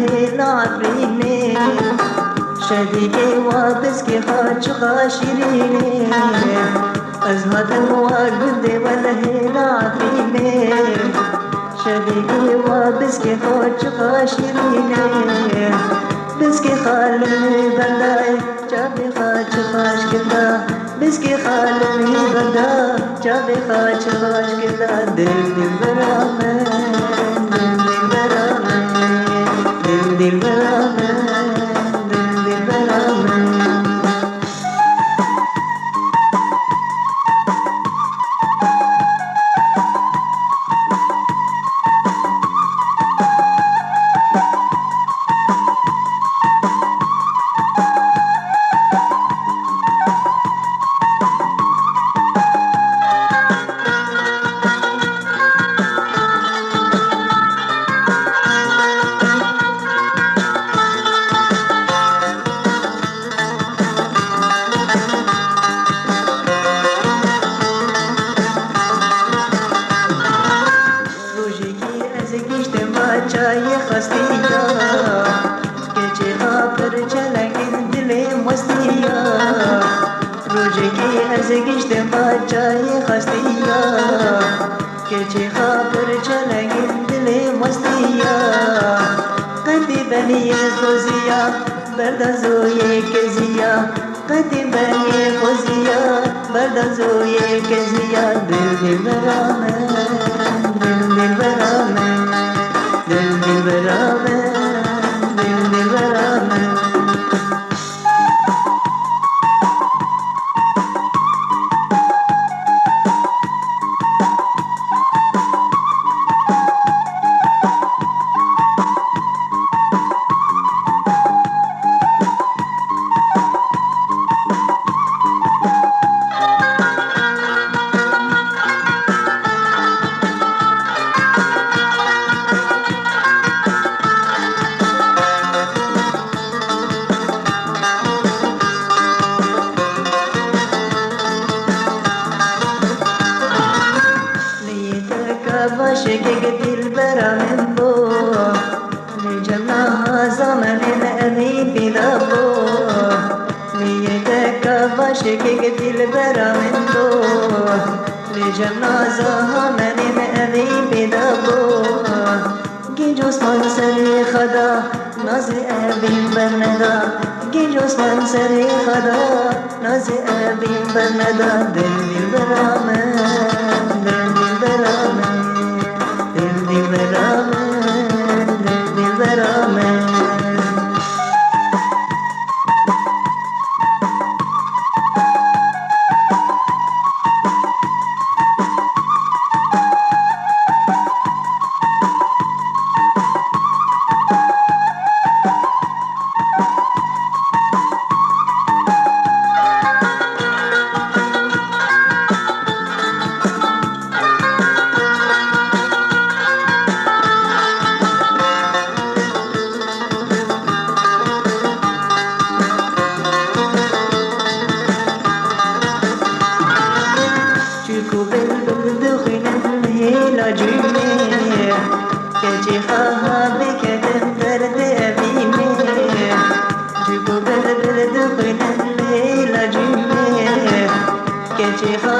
هلا عفريني شديك وابس كي خاش خاشريني أزهد الوالد ولا هلا عفريني شديك وابس كي خاش خاشريني بس كي خالي بنداي جابي خاش خاش كدا بس كي خالي بندا جابي خاش خاش كدا دل دل برامن دل برامن دل برامن چای خستیا که چه پر چلنگ دل مستیا روزی که از گشت ما چای خستیا که چه پر چلنگ دل مستیا قدی بنی خوزیا بردازوی کزیا قدی بنی خوزیا بردازوی کزیا دل دل برامن دل دل برامن دل دل برامن دل دل برامن عاشق دل برامن بو لجمعها زمن أبي بلابو نيتك عاشق دل برامن بو لجمعها زمن أبي بلابو جيجوس منصري خدا ناز أبي برندا جيجوس منصري خدا ناز أبي برندا دل دل برامن دل دل برامن دل برامن دل برامن كجي خاها بكتم درد أبيمي جيبو بلبل دخن الليل جيمي كجي خاها